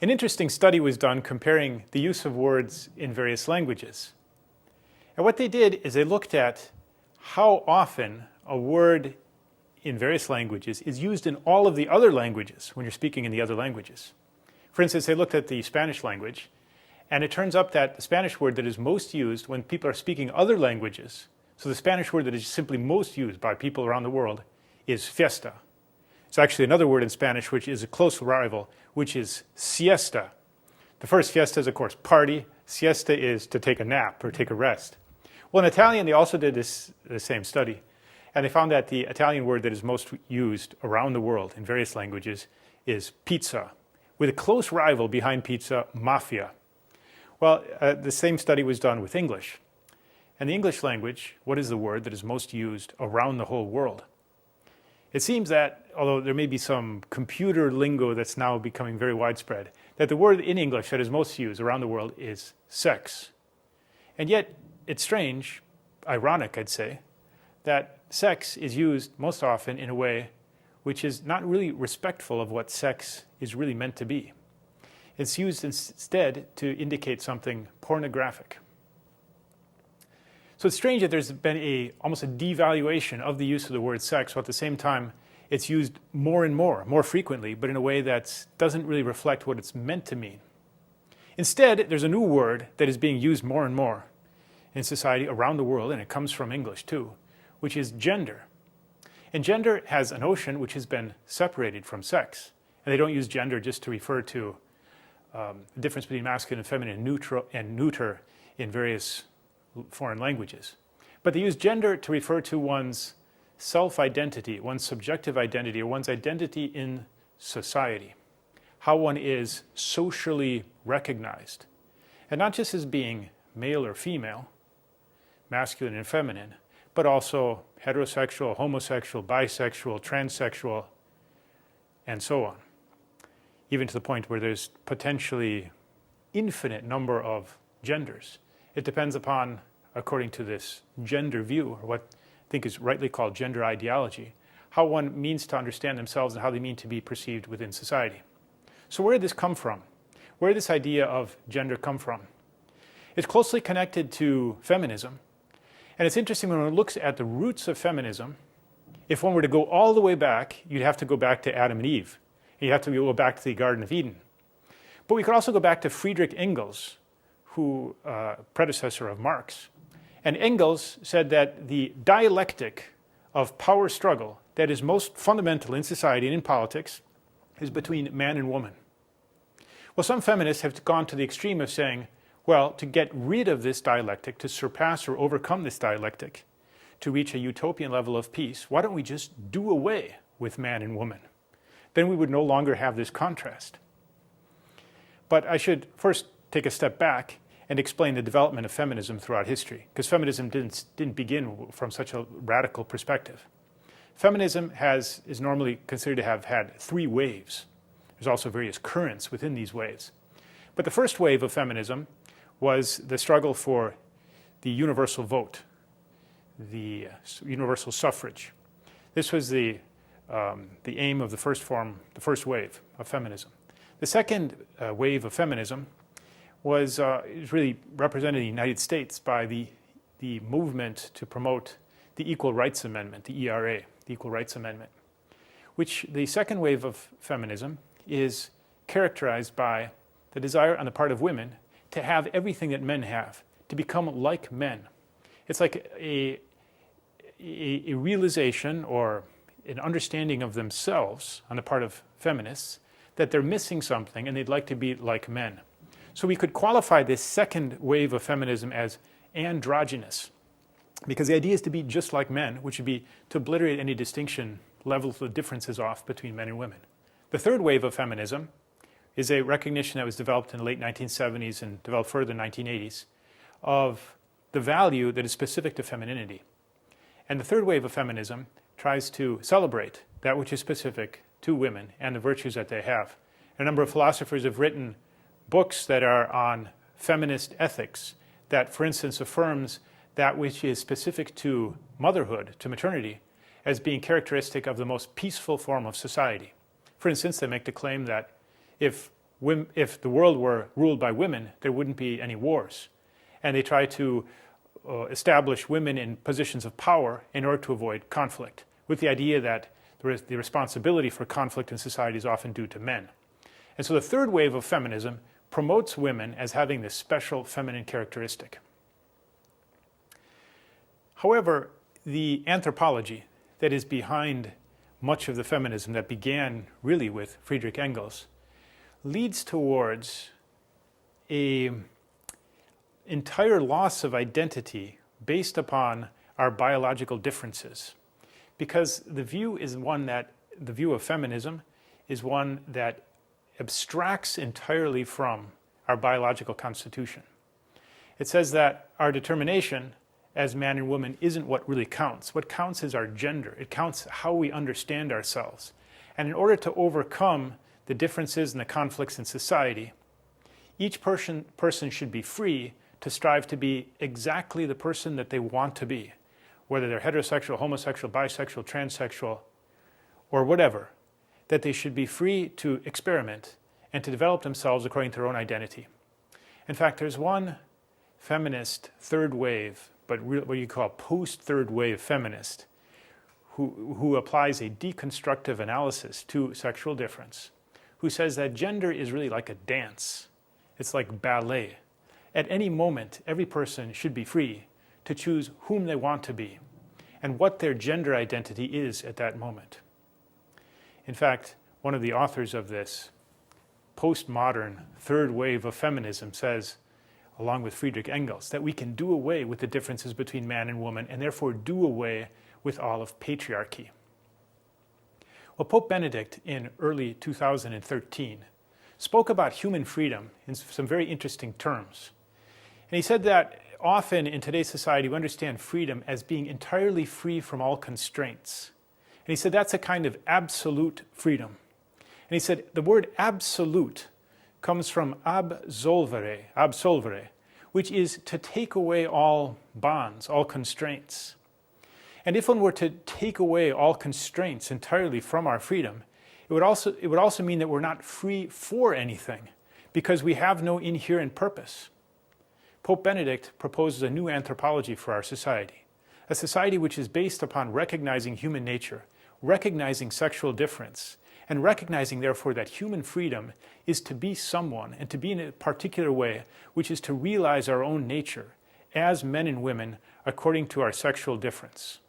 An interesting study was done comparing the use of words in various languages. And what they did is they looked at how often a word in various languages is used in all of the other languages when you're speaking in the other languages. For instance, they looked at the Spanish language, and it turns up that the Spanish word that is most used when people are speaking other languages, so the Spanish word that is simply most used by people around the world, is fiesta. It's actually another word in Spanish which is a close rival, which is siesta. The first fiesta is, of course, party. Siesta is to take a nap or take a rest. Well, in Italian, they also did the same study, and they found that the Italian word that is most used around the world in various languages is pizza, with a close rival behind pizza, mafia. Well, the same study was done with English. In the English language, what is the word that is most used around the whole world? It seems that, although there may be some computer lingo that's now becoming very widespread, that the word in English that is most used around the world is sex. And yet, it's strange, ironic I'd say, that sex is used most often in a way which is not really respectful of what sex is really meant to be. It's used instead to indicate something pornographic. So it's strange that there's been almost a devaluation of the use of the word sex, while at the same time it's used more and more frequently, but in a way that doesn't really reflect what it's meant to mean. Instead, there's a new word that is being used more and more in society around the world, and it comes from English too, which is gender. And gender has a notion which has been separated from sex. And they don't use gender just to refer to the difference between masculine and feminine and neuter in various foreign languages. But they use gender to refer to one's self-identity, one's subjective identity, or one's identity in society, how one is socially recognized. And not just as being male or female, masculine and feminine, but also heterosexual, homosexual, bisexual, transsexual, and so on. Even to the point where there's potentially infinite number of genders. It depends upon, according to this gender view, or what I think is rightly called gender ideology, how one means to understand themselves and how they mean to be perceived within society. So where did this come from? Where did this idea of gender come from? It's closely connected to feminism. And it's interesting when one looks at the roots of feminism, if one were to go all the way back, you'd have to go back to Adam and Eve. You'd have to go back to the Garden of Eden. But we could also go back to Friedrich Engels, who predecessor of Marx. And Engels said that the dialectic of power struggle that is most fundamental in society and in politics is between man and woman. Well, some feminists have gone to the extreme of saying, well, to get rid of this dialectic, to surpass or overcome this dialectic, to reach a utopian level of peace, why don't we just do away with man and woman? Then we would no longer have this contrast. But I should first take a step back and explain the development of feminism throughout history, because feminism didn't begin from such a radical perspective. Feminism is normally considered to have had three waves. There's also various currents within these waves. But the first wave of feminism was the struggle for the universal vote, the universal suffrage. This was the aim of the first wave of feminism. The second wave of feminism was really represented in the United States by the movement to promote the Equal Rights Amendment, the ERA, the Equal Rights Amendment, which the second wave of feminism is characterized by the desire on the part of women to have everything that men have, to become like men. It's like a realization or an understanding of themselves on the part of feminists that they're missing something and they'd like to be like men. So we could qualify this second wave of feminism as androgynous, because the idea is to be just like men, which would be to obliterate any distinction, levels the differences off between men and women. The third wave of feminism is a recognition that was developed in the late 1970s and developed further in the 1980s of the value that is specific to femininity. And the third wave of feminism tries to celebrate that which is specific to women and the virtues that they have. A number of philosophers have written books that are on feminist ethics that, for instance, affirms that which is specific to motherhood, to maternity, as being characteristic of the most peaceful form of society. For instance, they make the claim that if if the world were ruled by women, there wouldn't be any wars. And they try to establish women in positions of power in order to avoid conflict, with the idea that the responsibility for conflict in society is often due to men. And so the third wave of feminism promotes women as having this special feminine characteristic. However, the anthropology that is behind much of the feminism that began really with Friedrich Engels leads towards an entire loss of identity based upon our biological differences. Because the view of feminism is one that abstracts entirely from our biological constitution. It says that our determination as man and woman isn't what really counts. What counts is our gender. It counts how we understand ourselves. And in order to overcome the differences and the conflicts in society, each person should be free to strive to be exactly the person that they want to be, whether they're heterosexual, homosexual, bisexual, transsexual, or whatever, that they should be free to experiment and to develop themselves according to their own identity. In fact, there's one feminist third wave, but what you call post-third wave feminist, who applies a deconstructive analysis to sexual difference, who says that gender is really like a dance. It's like ballet. At any moment, every person should be free to choose whom they want to be and what their gender identity is at that moment. In fact, one of the authors of this postmodern third wave of feminism says, along with Friedrich Engels, that we can do away with the differences between man and woman and therefore do away with all of patriarchy. Well, Pope Benedict in early 2013 spoke about human freedom in some very interesting terms. And he said that often in today's society we understand freedom as being entirely free from all constraints. And he said that's a kind of absolute freedom. And he said the word absolute comes from absolvere, which is to take away all bonds, all constraints. And if one were to take away all constraints entirely from our freedom, it would also mean that we're not free for anything, because we have no inherent purpose. Pope Benedict proposes a new anthropology for our society, a society which is based upon recognizing human nature, recognizing sexual difference, and recognizing, therefore, that human freedom is to be someone and to be in a particular way, which is to realize our own nature as men and women according to our sexual difference.